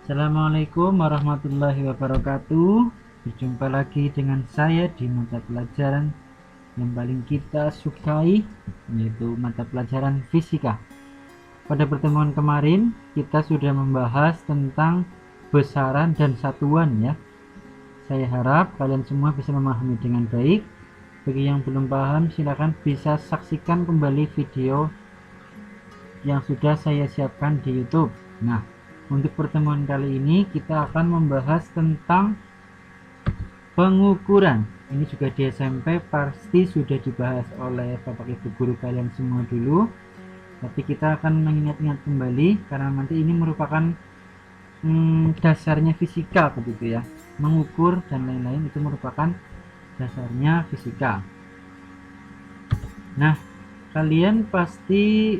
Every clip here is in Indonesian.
Assalamualaikum warahmatullahi wabarakatuh. Berjumpa lagi dengan saya di mata pelajaran yang paling kita sukai, yaitu mata pelajaran fisika. Pada pertemuan kemarin kita sudah membahas tentang besaran dan satuan ya. Saya harap kalian semua bisa memahami dengan baik. Bagi yang belum paham, silakan bisa saksikan kembali video yang sudah saya siapkan di YouTube. Nah, untuk pertemuan kali ini kita akan membahas tentang pengukuran. Ini juga di SMP pasti sudah dibahas oleh Bapak Ibu guru kalian semua dulu. Tapi kita akan mengingat-ingat kembali karena nanti ini merupakan dasarnya fisika begitu ya. Mengukur dan lain-lain itu merupakan dasarnya fisika. Nah, kalian pasti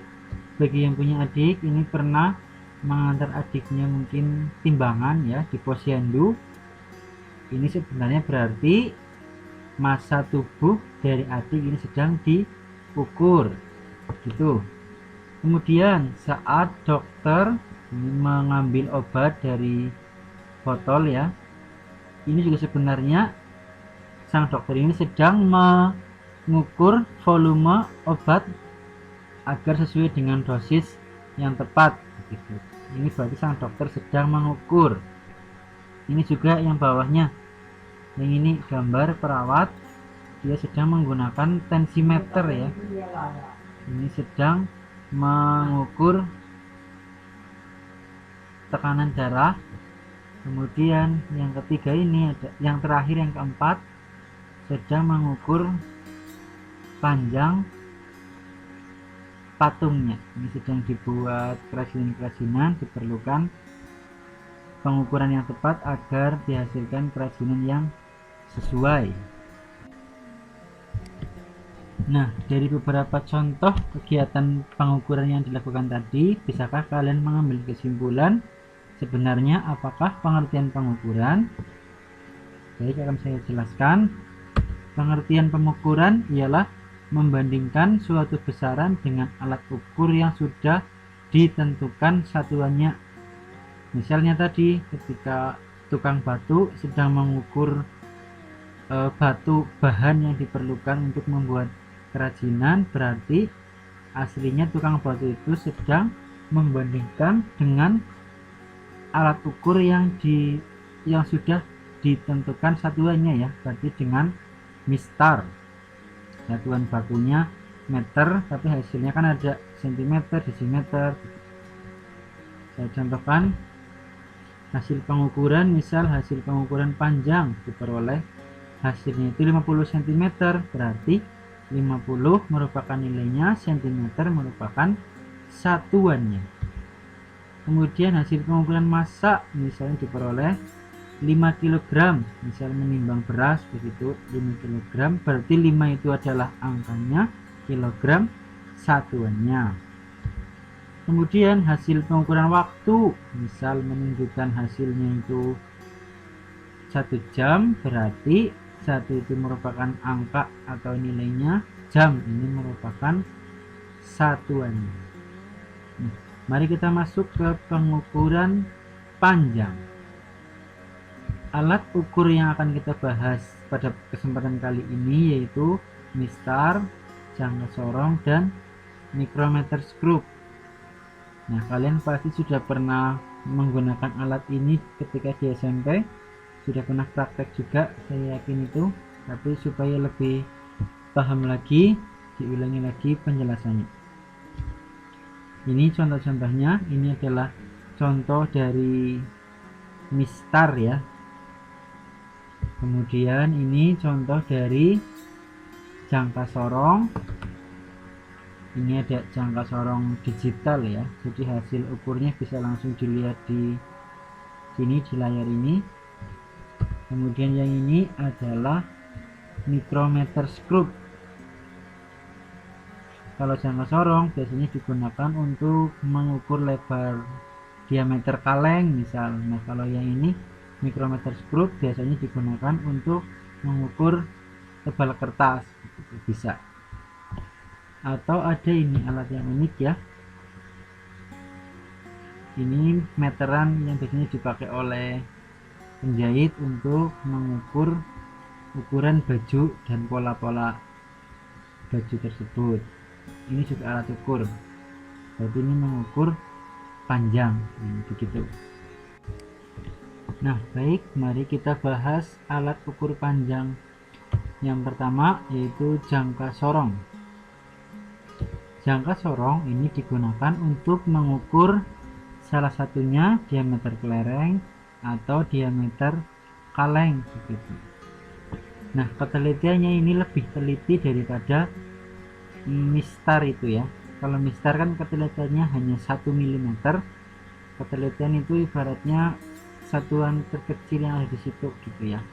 bagi yang punya adik ini pernah mengantar adiknya mungkin timbangan ya di posyandu. Ini sebenarnya berarti massa tubuh dari adik ini sedang diukur gitu. Kemudian saat dokter ini mengambil obat dari botol ya, ini juga sebenarnya sang dokter ini sedang mengukur volume obat agar sesuai dengan dosis yang tepat gitu. Ini berarti sang dokter sedang mengukur. Ini juga yang bawahnya, yang ini gambar perawat, dia sedang menggunakan tensimeter ya. Ini sedang mengukur tekanan darah. Kemudian yang ketiga ini ada, yang terakhir yang keempat, sedang mengukur panjang patungnya. Ini sedang dibuat kerajinan-kerajinan, diperlukan pengukuran yang tepat agar dihasilkan kerajinan yang sesuai. Nah, dari beberapa contoh kegiatan pengukuran yang dilakukan tadi, bisakah kalian mengambil kesimpulan sebenarnya apakah pengertian pengukuran? Baik, akan saya jelaskan. Pengertian pengukuran ialah membandingkan suatu besaran dengan alat ukur yang sudah ditentukan satuannya. Misalnya tadi ketika tukang batu sedang mengukur batu bahan yang diperlukan untuk membuat kerajinan, berarti aslinya tukang batu itu sedang membandingkan dengan alat ukur yang sudah ditentukan satuannya ya, berarti dengan mistar. Satuan bakunya meter, tapi hasilnya kan ada sentimeter, desimeter. Saya contohkan hasil pengukuran, misal hasil pengukuran panjang diperoleh hasilnya itu 50 cm, berarti 50 merupakan nilainya, cm merupakan satuannya. Kemudian hasil pengukuran massa misalnya diperoleh 5 kg, misal menimbang beras begitu 5 kg, berarti 5 itu adalah angkanya, kilogram satuannya. Kemudian hasil pengukuran waktu, misal menunjukkan hasilnya itu 1 jam, berarti 1 itu merupakan angka atau nilainya, jam ini merupakan satuannya. Mari kita masuk ke pengukuran panjang. Alat ukur yang akan kita bahas pada kesempatan kali ini yaitu mistar, jangka sorong, dan micrometer screw. Nah, kalian pasti sudah pernah menggunakan alat ini ketika di SMP, sudah pernah praktek juga, saya yakin itu. Tapi supaya lebih paham lagi, diulangi lagi penjelasannya. Ini contoh-contohnya, ini adalah contoh dari mistar ya. Kemudian ini contoh dari jangka sorong. Ini ada jangka sorong digital ya, jadi hasil ukurnya bisa langsung dilihat di sini di layar ini. Kemudian yang ini adalah micrometer screw. Kalau jangka sorong biasanya digunakan untuk mengukur lebar diameter kaleng misal. Nah, kalau yang ini micrometer screw biasanya digunakan untuk mengukur tebal kertas, bisa. Atau ada ini alat yang unik ya, Ini meteran yang biasanya dipakai oleh penjahit untuk mengukur ukuran baju dan pola-pola baju tersebut. Ini juga alat ukur, berarti ini mengukur panjang, begitu. Nah baik, mari kita bahas alat ukur panjang. Yang pertama yaitu jangka sorong. Jangka sorong ini digunakan untuk mengukur salah satunya diameter kelereng atau diameter kaleng, begitu. Nah ketelitiannya ini lebih teliti daripada mistar itu ya. Kalau mistar kan ketelitiannya hanya 1 mm. Ketelitian itu ibaratnya satuan terkecil yang ada di situ gitu ya.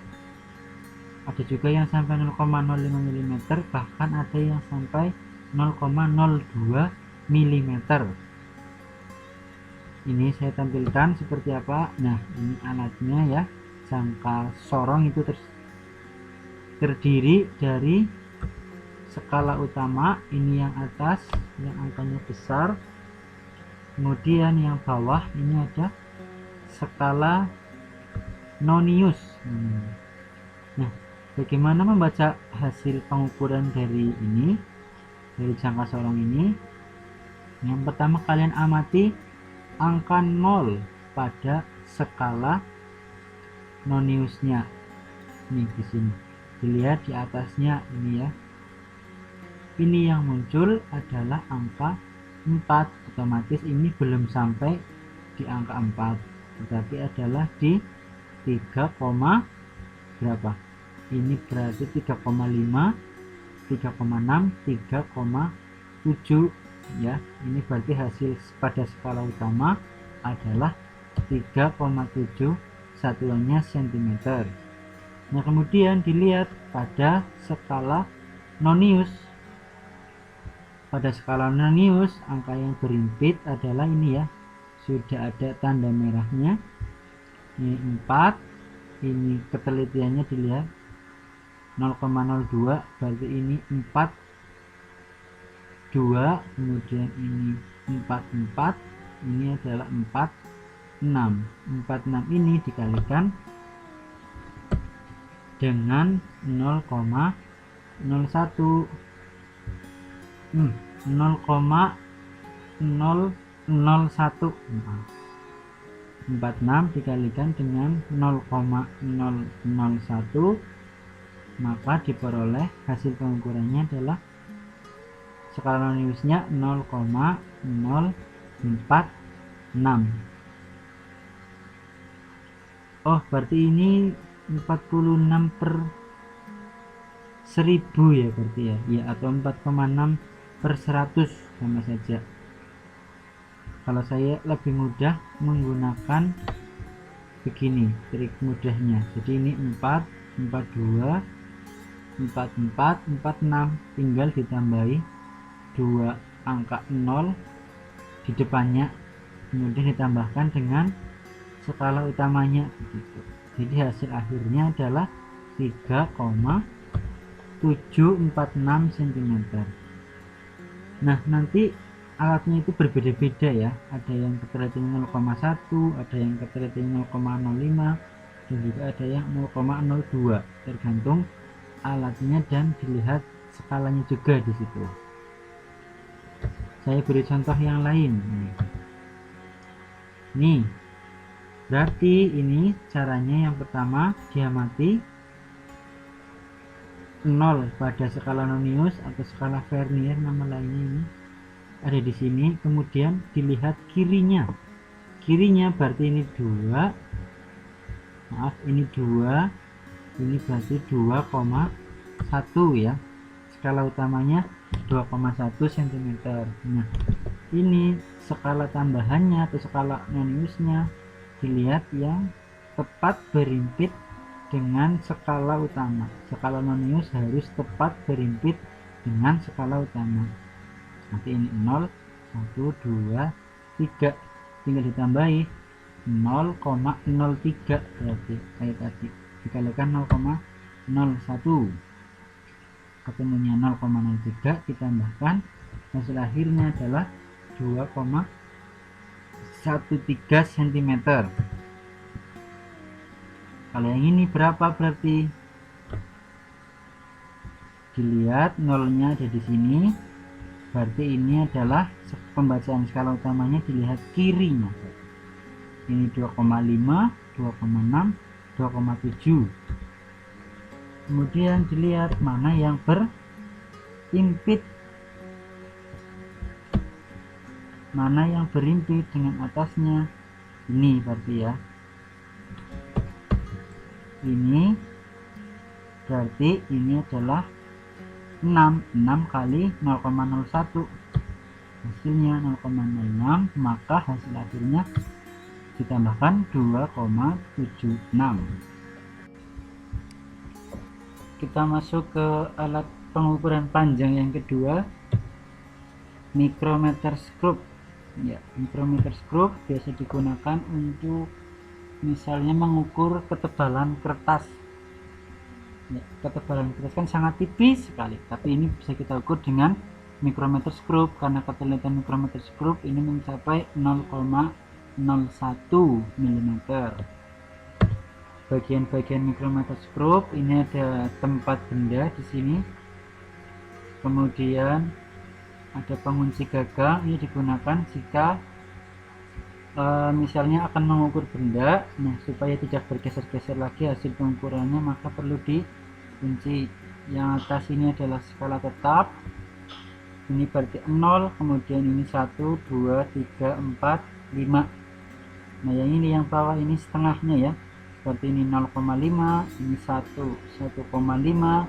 Ada juga yang sampai 0,05 mm, bahkan ada yang sampai 0,02 mm. Ini saya tampilkan seperti apa. Nah ini alatnya ya. Jangka sorong itu terdiri dari skala utama, ini yang atas yang angkanya besar, kemudian yang bawah ini ada skala nonius. Nah bagaimana membaca hasil pengukuran dari ini, dari jangka sorong ini? Yang pertama kalian amati angka 0 pada skala noniusnya. Nih di sini dilihat di atasnya ini ya. Ini yang muncul adalah angka 4, otomatis ini belum sampai di angka 4, tetapi adalah di 3, berapa? Ini berarti 3,5, 3,6, 3,7 ya. Ini berarti hasil pada skala utama adalah 3,7, satuannya cm. Nah kemudian dilihat pada skala nonius. Pada skala nonius angka yang berimpit adalah ini ya, sudah ada tanda merahnya. Ini 4, ini ketelitiannya dilihat 0,02, berarti ini 4,2, kemudian ini 4,4, ini adalah 4,6. 4,6 ini dikalikan dengan 0,01, 0,001. 46 dikalikan dengan 0,001, maka diperoleh hasil pengukurannya adalah skala noniusnya 0,046. Oh berarti ini 46 per 1000 ya, berarti ya, atau 4,6 per 100 sama saja. Kalau saya lebih mudah menggunakan begini trik mudahnya, jadi ini 4, 42, 44, 46, tinggal ditambahi 2 angka 0 di depannya, kemudian ditambahkan dengan skala utamanya begitu. Jadi hasil akhirnya adalah 3,746 cm. Nah nanti alatnya itu berbeda-beda ya, ada yang ketelitiannya 0,1, ada yang ketelitiannya 0,05, dan juga ada yang 0,02, tergantung alatnya dan dilihat skalanya juga di situ. Saya beri contoh yang lain. Nih berarti ini caranya. Yang pertama diamati 0 pada skala nonius atau skala Vernier, nama lainnya ini ada di sini. Kemudian dilihat kirinya. Kirinya berarti ini 2. Maaf, ini 2. Ini berarti 2,1 ya. Skala utamanya 2,1 cm. Nah, ini skala tambahannya atau skala noniusnya dilihat yang tepat berimpit dengan skala utama. Skala nonius harus tepat berimpit dengan skala utama. Nanti ini 0, 1, 2, 3, tinggal ditambahi 0,03, berarti kayak tadi dikalikan 0,01, ketemunya 0,03, ditambahkan hasil akhirnya adalah 2,1 13 cm. Kalau yang ini berapa berarti? Dilihat nolnya ada di sini, berarti ini adalah pembacaan skala utamanya, dilihat kirinya. Ini 2,5, 2,6, 2,7. Kemudian dilihat mana yang berimpit, mana yang berimpit dengan atasnya. Ini berarti ya, ini berarti ini adalah 6 kali 0,01, hasilnya 0,06, maka hasil akhirnya ditambahkan 2,76. Kita masuk ke alat pengukuran panjang yang kedua, micrometer screw. Ya, micrometer screw biasa digunakan untuk misalnya mengukur ketebalan kertas. Ya, ketebalan kertas kan sangat tipis sekali, tapi ini bisa kita ukur dengan micrometer screw karena ketelitian micrometer screw ini mencapai 0,01 mm. Bagian-bagian micrometer screw ini ada tempat benda di sini, kemudian ada pengunci gagang. Ini digunakan jika misalnya akan mengukur benda, nah supaya tidak bergeser-geser lagi hasil pengukurannya, maka perlu dikunci. Yang atas ini adalah skala tetap, ini berarti 0, kemudian ini 1, 2, 3, 4, 5. Nah yang ini yang bawah ini setengahnya ya, seperti ini 0,5, ini 1, 1,5,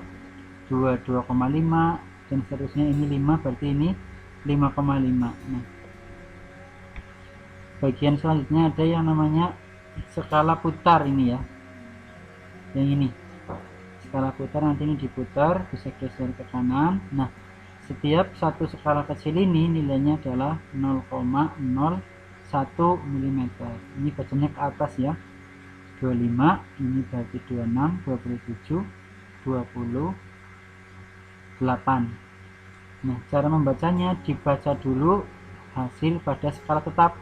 2, 2,5, dan seterusnya. Ini 5, berarti ini 5,5. Nah bagian selanjutnya ada yang namanya skala putar ini ya, yang ini skala putar, nanti ini diputar, bisa geser ke kanan. Nah setiap satu skala kecil ini nilainya adalah 0,01 mm. Ini bacanya ke atas ya, 25, ini berarti 26, 27, 28. Nah cara membacanya, dibaca dulu hasil pada skala tetap.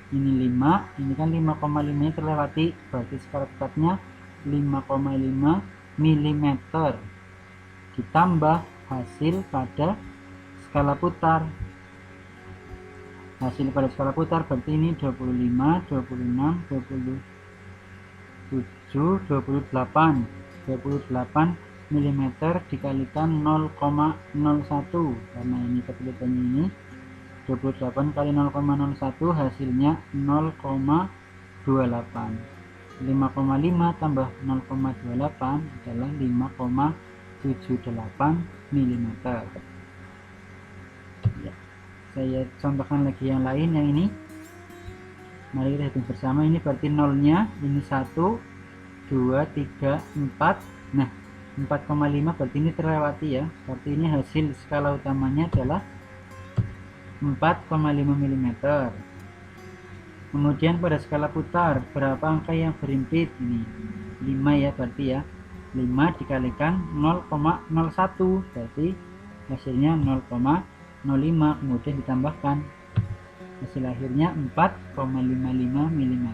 Ini 5, ini kan 5,5 nya terlewati, berarti skala tetapnya 5,5 mm, ditambah hasil pada skala putar. Hasil pada skala putar berarti ini 25, 26, 27, 28 mm dikalikan 0,01, karena ini ketelitiannya ini 28 kali 0,01 hasilnya 0,28. 5,5 tambah 0,28 adalah 5,78 mm. Ya, saya contohkan lagi yang lain, yang ini. Mari kita hitung bersama. Ini berarti nolnya, ini 1, 2, 3, 4. Nah 4,5 berarti ini terlewati ya, berarti ini hasil skala utamanya adalah 4,5 mm. Kemudian pada skala putar berapa angka yang berimpit? Ini 5 ya, berarti ya 5 dikalikan 0,01 berarti hasilnya 0,05, kemudian ditambahkan hasil akhirnya 4,55 mm.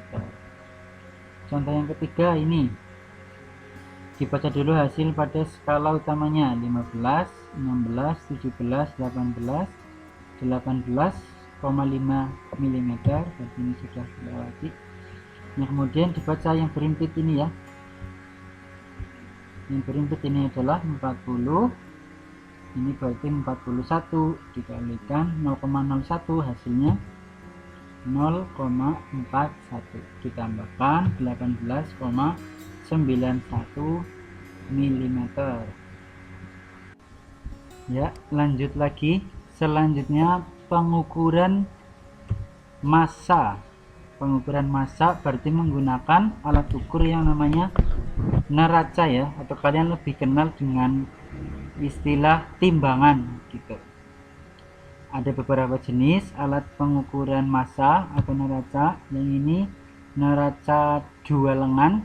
Contoh yang ketiga ini, dibaca dulu hasil pada skala utamanya, 15, 16, 17, 18, 18,5 mm, berarti ini sudah dilewati. Nah kemudian dibaca yang berimpit ini ya, yang berimpit ini adalah 40, ini berarti 41 dikalikan 0,01 hasilnya 0,41 ditambahkan 18,91 mm. Ya, lanjut lagi. Selanjutnya pengukuran massa. Pengukuran massa berarti menggunakan alat ukur yang namanya neraca ya, atau kalian lebih kenal dengan istilah timbangan gitu. Ada beberapa jenis alat pengukuran massa atau neraca. Yang ini neraca dua lengan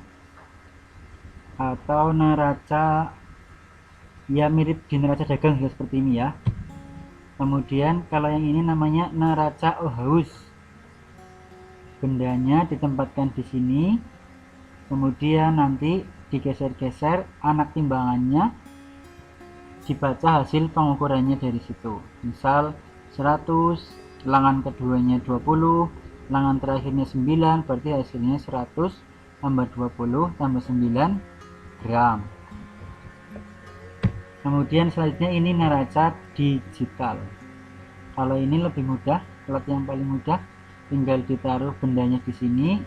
atau neraca ya mirip di neraca dagang seperti ini ya. Kemudian kalau yang ini namanya neraca Ohaus. bendanya ditempatkan di sini, kemudian nanti digeser-geser, anak timbangannya dibaca hasil pengukurannya dari situ. Misal 100, lengan keduanya 20, lengan terakhirnya 9, berarti hasilnya 100 tambah 20 tambah 9 gram. Kemudian selanjutnya ini neraca digital. Kalau ini lebih mudah, alat yang paling mudah, tinggal ditaruh bendanya di sini,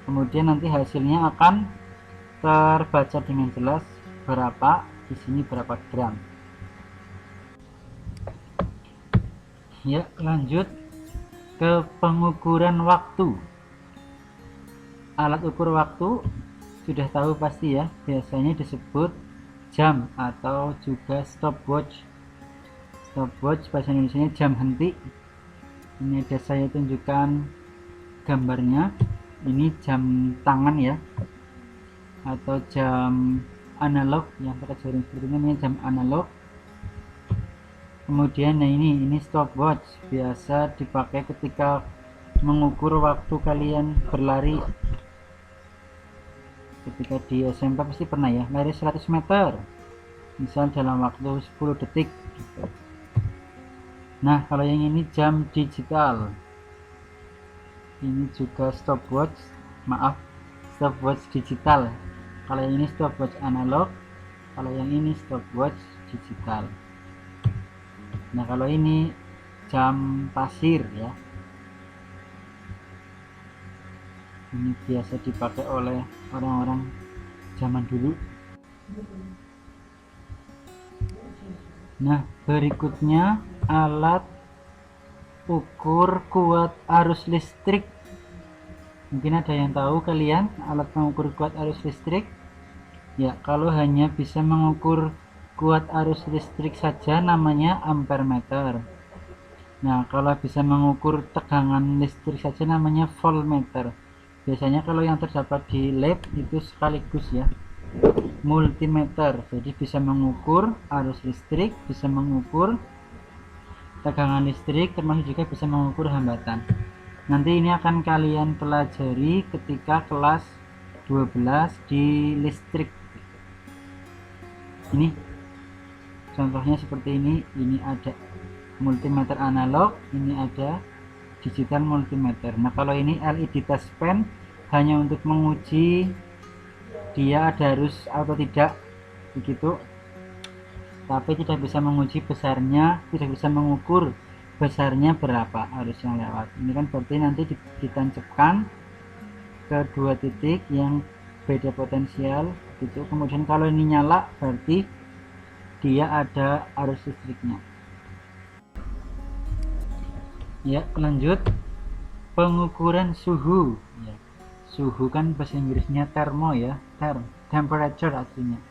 kemudian nanti hasilnya akan terbaca dengan jelas berapa di sini, berapa gram. Ya, lanjut ke pengukuran waktu. Alat ukur waktu sudah tahu pasti ya, biasanya disebut jam atau juga stopwatch. Stopwatch bahasa Indonesia jam henti. Ini ada saya tunjukkan gambarnya. Ini jam tangan ya, atau jam analog yang pakai jarum seperti ini, jam analog. Kemudian nah ini stopwatch, biasa dipakai ketika mengukur waktu kalian berlari. Ketika di SMP pasti pernah ya, lari 100 meter misal dalam waktu 10 detik gitu. Nah, kalau yang ini jam digital, ini juga stopwatch, maaf, stopwatch digital. Kalau yang ini stopwatch analog, kalau yang ini stopwatch digital. Nah, kalau ini jam pasir ya, ini biasa dipakai oleh orang-orang zaman dulu. Nah, berikutnya alat ukur kuat arus listrik. Mungkin ada yang tahu kalian alat mengukur kuat arus listrik? Ya, kalau hanya bisa mengukur kuat arus listrik saja namanya ampermeter. Nah, kalau bisa mengukur tegangan listrik saja namanya voltmeter. Biasanya kalau yang terdapat di lab itu sekaligus ya, multimeter. Jadi bisa mengukur arus listrik, bisa mengukur tegangan listrik, termasuk juga bisa mengukur hambatan. Nanti ini akan kalian pelajari ketika kelas 12 di listrik. Ini contohnya seperti ini ada multimeter analog, ini ada digital multimeter. Nah, kalau ini LED test pen hanya untuk menguji dia ada arus atau tidak begitu, tapi tidak bisa menguji besarnya, tidak bisa mengukur besarnya berapa arus yang lewat. Ini kan berarti nanti ditancapkan ke dua titik yang beda potensial gitu. Kemudian kalau ini nyala berarti dia ada arus listriknya. Ya, lanjut pengukuran suhu ya. Suhu kan bahasa Inggrisnya termo ya, temperature artinya.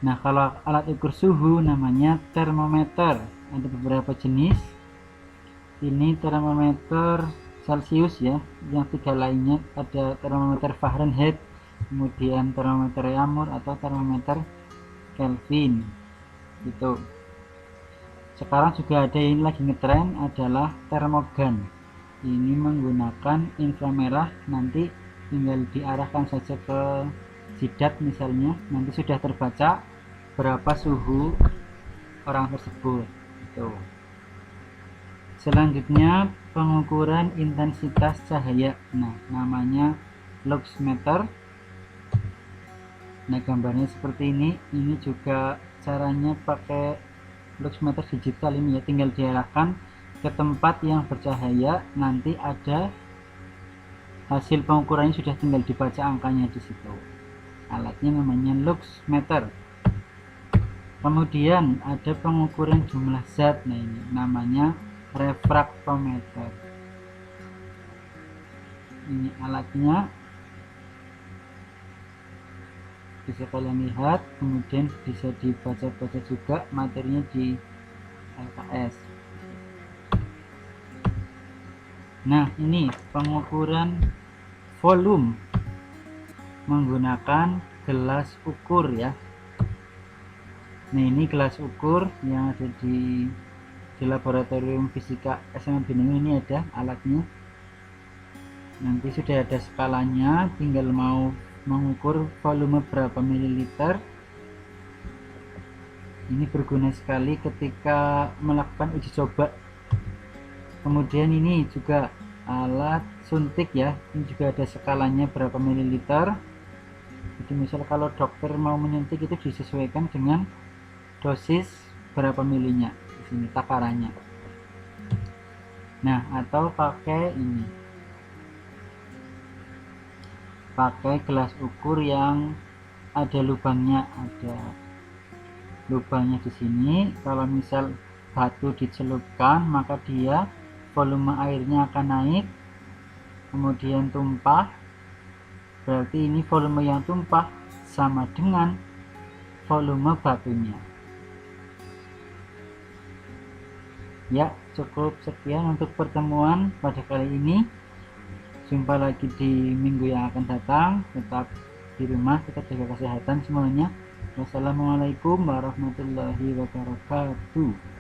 Nah, kalau alat ukur suhu namanya termometer. Ada beberapa jenis. Ini termometer Celcius ya. Yang tiga lainnya ada termometer Fahrenheit, kemudian termometer Raymond atau termometer Kelvin gitu. Sekarang juga ada yang lagi ngetren adalah termogan. Ini menggunakan inframerah, nanti tinggal diarahkan saja ke jidat misalnya, nanti sudah terbaca berapa suhu orang tersebut gitu. Selanjutnya pengukuran intensitas cahaya. Nah, namanya luxmeter. Nah, gambarnya seperti ini. Ini juga caranya pakai luxmeter digital ini ya, tinggal diarahkan ke tempat yang bercahaya, nanti ada hasil pengukurannya, sudah tinggal dibaca angkanya di situ. Alatnya namanya luxmeter. Kemudian ada pengukuran jumlah zat. Nah, ini namanya refraktometer. Ini alatnya bisa kalian lihat, kemudian bisa dibaca-baca juga materinya di LKS. Nah, ini pengukuran volume menggunakan gelas ukur ya. Nah, ini gelas ukur yang ada di laboratorium fisika SMA Binus, ini ada alatnya. Nanti sudah ada skalanya, tinggal mau mengukur volume berapa mililiter. Ini berguna sekali ketika melakukan uji coba. Kemudian ini juga alat suntik ya, ini juga ada skalanya berapa mililiter. Jadi misal kalau dokter mau menyuntik itu disesuaikan dengan dosis berapa milinya, di sini takarannya. Nah, atau pakai ini, pakai gelas ukur yang ada lubangnya, di sini. Kalau misal batu dicelupkan, maka dia volume airnya akan naik, kemudian tumpah. Berarti ini volume yang tumpah sama dengan volume batunya. Ya, cukup sekian untuk pertemuan pada kali ini. Jumpa lagi di minggu yang akan datang. Tetap di rumah, tetap jaga kesehatan semuanya. Wassalamualaikum warahmatullahi wabarakatuh.